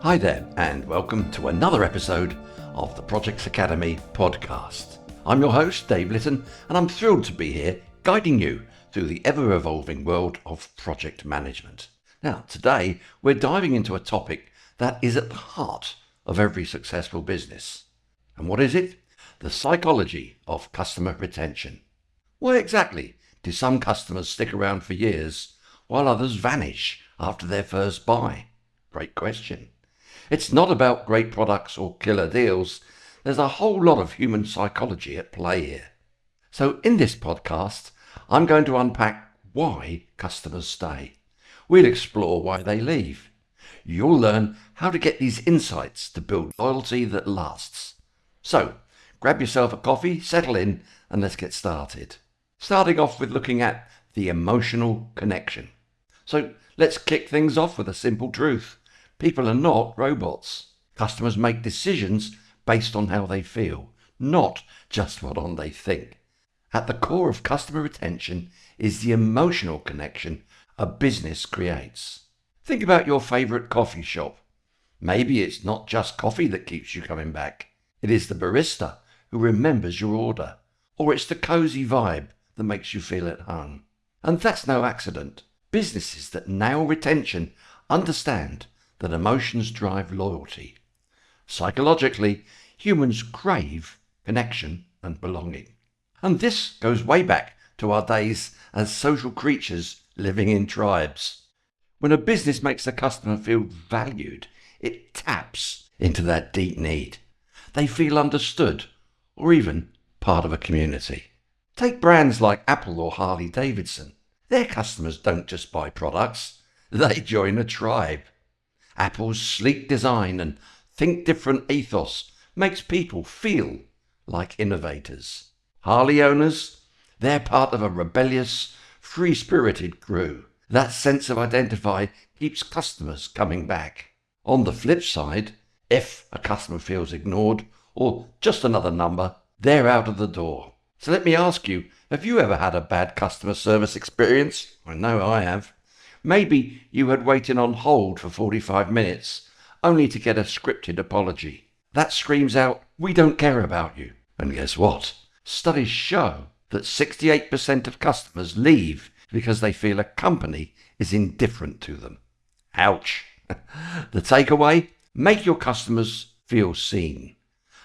Hi there, and welcome to another episode of the Projex Academy podcast. I'm your host, Dave Litten, and I'm thrilled to be here guiding you through the ever-evolving world of project management. Now, today we're diving into a topic that is at the heart of every successful business. And what is it? The psychology of customer retention. Why exactly do some customers stick around for years while others vanish after their first buy? Great question. It's not about great products or killer deals. There's a whole lot of human psychology at play here. So in this podcast, I'm going to unpack why customers stay. We'll explore why they leave. You'll learn how to get these insights to build loyalty that lasts. So grab yourself a coffee, settle in, and let's get started. Starting off with looking at the emotional connection. So let's kick things off with a simple truth. People are not robots. Customers make decisions based on how they feel, not just what they think. At the core of customer retention is the emotional connection a business creates. Think about your favorite coffee shop. Maybe it's not just coffee that keeps you coming back. It is the barista who remembers your order, or it's the cozy vibe that makes you feel at home. And that's no accident. Businesses that nail retention understand that emotions drive loyalty. Psychologically, humans crave connection and belonging. And this goes way back to our days as social creatures living in tribes. When a business makes a customer feel valued, it taps into that deep need. They feel understood, or even part of a community. Take brands like Apple or Harley Davidson. Their customers don't just buy products, they join a tribe. Apple's sleek design and think different ethos makes people feel like innovators. Harley owners, they're part of a rebellious, free-spirited crew. That sense of identify keeps customers coming back. On the flip side, if a customer feels ignored or just another number, they're out of the door. So let me ask you, have you ever had a bad customer service experience? I know I have. Maybe you had waited on hold for 45 minutes, only to get a scripted apology. That screams out, "We don't care about you." And guess what? Studies show that 68% of customers leave because they feel a company is indifferent to them. Ouch. The takeaway? Make your customers feel seen.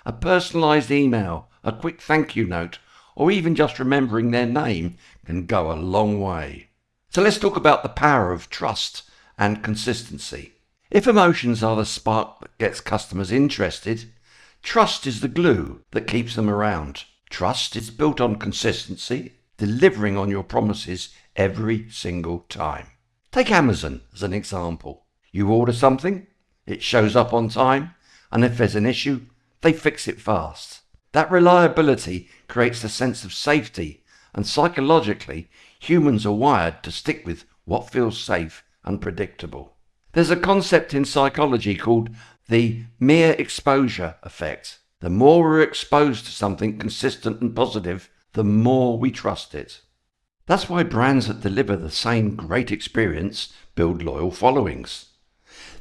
A personalized email, a quick thank you note, or even just remembering their name can go a long way. So let's talk about the power of trust and consistency. If emotions are the spark that gets customers interested, trust is the glue that keeps them around. Trust is built on consistency, delivering on your promises every single time. Take Amazon as an example. You order something, it shows up on time, and if there's an issue, they fix it fast. That reliability creates a sense of safety, and psychologically, humans are wired to stick with what feels safe and predictable. There's a concept in psychology called the mere exposure effect. The more we're exposed to something consistent and positive, the more we trust it. That's why brands that deliver the same great experience build loyal followings.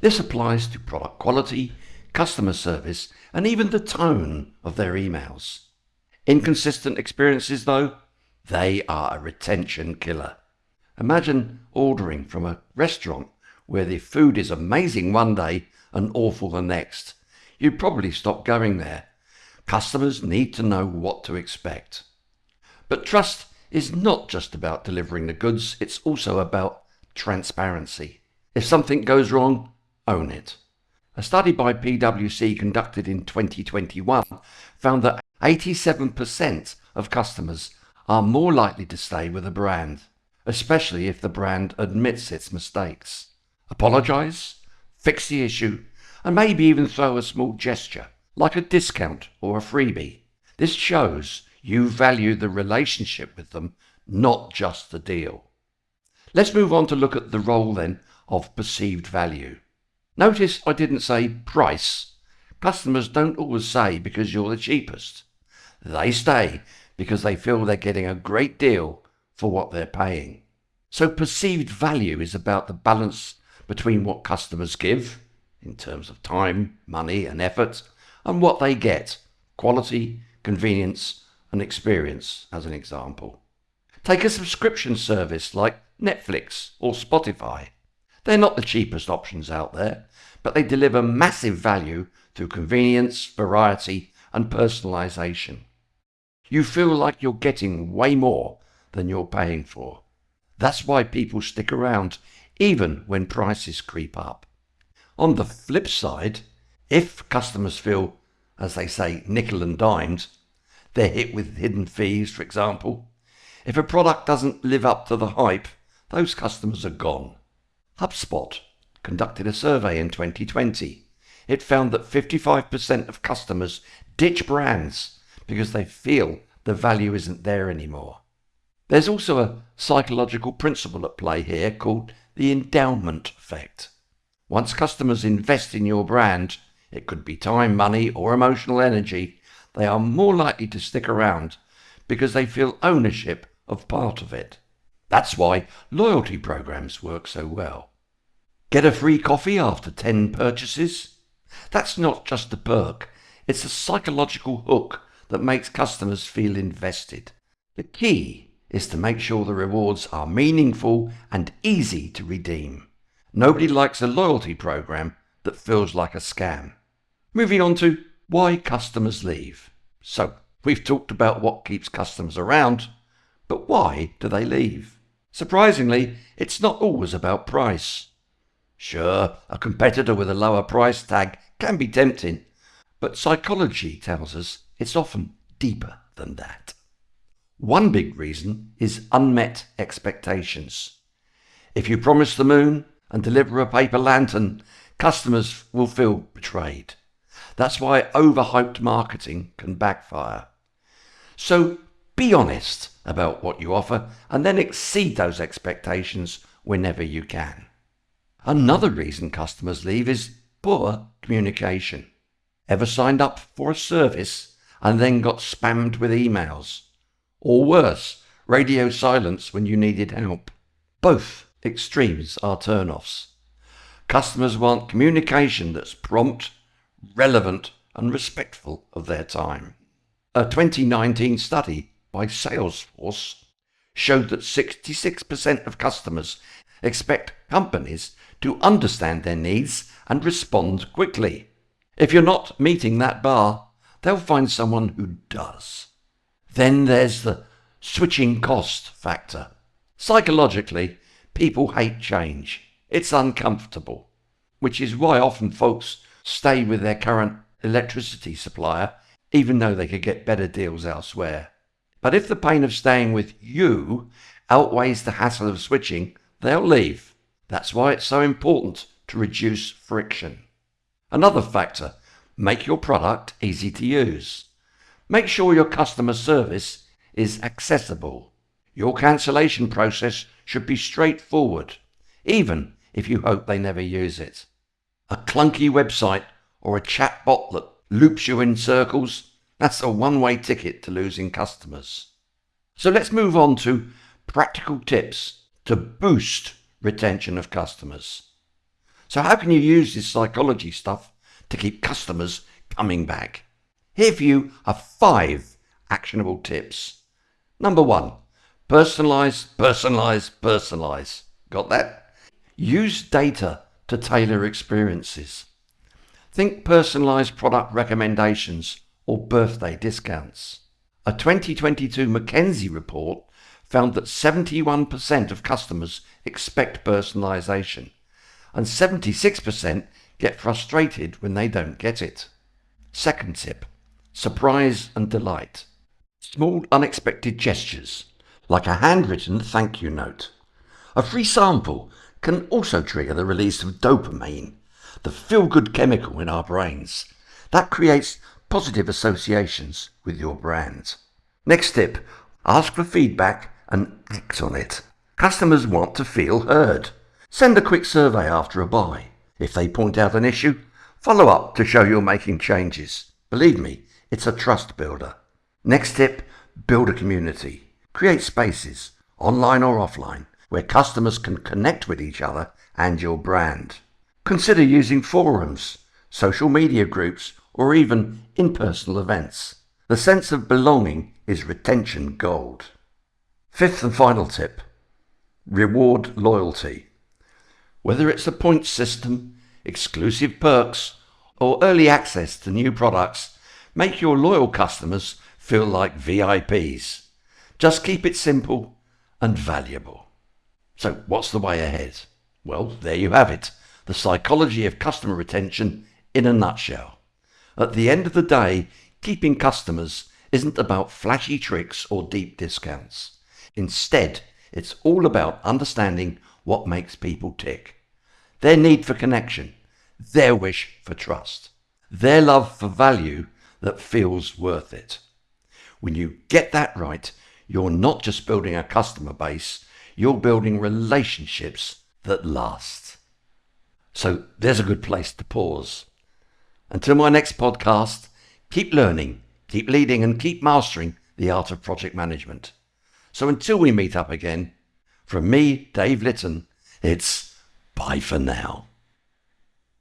This applies to product quality, customer service, and even the tone of their emails. Inconsistent experiences, though, they are a retention killer. Imagine ordering from a restaurant where the food is amazing one day and awful the next. You'd probably stop going there. Customers need to know what to expect. But trust is not just about delivering the goods, it's also about transparency. If something goes wrong, own it. A study by PwC conducted in 2021 found that 87% of customers are more likely to stay with a brand, especially if the brand admits its mistakes. Apologize, fix the issue, and maybe even throw a small gesture, like a discount or a freebie. This shows you value the relationship with them, not just the deal. Let's move on to look at the role then of perceived value. Notice I didn't say price. Customers don't always say because you're the cheapest. They stay because they feel they're getting a great deal for what they're paying. So perceived value is about the balance between what customers give, in terms of time, money and effort, and what they get, quality, convenience and experience as an example. Take a subscription service like Netflix or Spotify. They're not the cheapest options out there, but they deliver massive value through convenience, variety and personalization. You feel like you're getting way more than you're paying for. That's why people stick around, even when prices creep up. On the flip side, if customers feel, as they say, nickel and dimed, they're hit with hidden fees, for example. If a product doesn't live up to the hype, those customers are gone. HubSpot conducted a survey in 2020. It found that 55% of customers ditch brands because they feel the value isn't there anymore. There's also a psychological principle at play here called the endowment effect. Once customers invest in your brand, it could be time, money or emotional energy, they are more likely to stick around because they feel ownership of part of it. That's why loyalty programs work so well. Get a free coffee after 10 purchases? That's not just a perk, it's a psychological hook that makes customers feel invested. The key is to make sure the rewards are meaningful and easy to redeem. Nobody likes a loyalty program that feels like a scam. Moving on to why customers leave. So, we've talked about what keeps customers around, but why do they leave? Surprisingly, it's not always about price. Sure, a competitor with a lower price tag can be tempting, but psychology tells us it's often deeper than that. One big reason is unmet expectations. If you promise the moon and deliver a paper lantern, customers will feel betrayed. That's why overhyped marketing can backfire. So be honest about what you offer and then exceed those expectations whenever you can. Another reason customers leave is poor communication. Ever signed up for a service and then got spammed with emails? Or worse, radio silence when you needed help? Both extremes are turn-offs. Customers want communication that's prompt, relevant and respectful of their time. A 2019 study by Salesforce showed that 66% of customers expect companies to understand their needs and respond quickly. If you're not meeting that bar, they'll find someone who does. Then there's the switching cost factor. Psychologically, people hate change. It's uncomfortable, which is why often folks stay with their current electricity supplier, even though they could get better deals elsewhere. But if the pain of staying with you outweighs the hassle of switching, they'll leave. That's why it's so important to reduce friction. Another factor, make your product easy to use. Make sure your customer service is accessible. Your cancellation process should be straightforward, even if you hope they never use it. A clunky website or a chatbot that loops you in circles, that's a one-way ticket to losing customers. So let's move on to practical tips to boost retention of customers. So how can you use this psychology stuff to keep customers coming back? Here for you are 5 actionable tips. Number 1, personalize, personalize, personalize. Got that? Use data to tailor experiences. Think personalized product recommendations or birthday discounts. A 2022 McKinsey report found that 71% of customers expect personalization, and 76% get frustrated when they don't get it. Second tip, surprise and delight. Small unexpected gestures, like a handwritten thank you note. A free sample can also trigger the release of dopamine, the feel-good chemical in our brains. That creates positive associations with your brand. Next tip, ask for feedback and act on it. Customers want to feel heard. Send a quick survey after a buy. If they point out an issue, follow up to show you're making changes. Believe me, it's a trust builder. Next tip, build a community. Create spaces, online or offline, where customers can connect with each other and your brand. Consider using forums, social media groups, or even in-person events. The sense of belonging is retention gold. Fifth and final tip, reward loyalty. Whether it's a points system, exclusive perks, or early access to new products, make your loyal customers feel like VIPs. Just keep it simple and valuable. So what's the way ahead? Well, there you have it. The psychology of customer retention in a nutshell. At the end of the day, keeping customers isn't about flashy tricks or deep discounts. Instead, it's all about understanding what makes people tick. Their need for connection, their wish for trust, their love for value that feels worth it. When you get that right, you're not just building a customer base, you're building relationships that last. So there's a good place to pause. Until my next podcast, keep learning, keep leading, and keep mastering the art of project management. So until we meet up again, from me, Dave Litten, it's bye for now.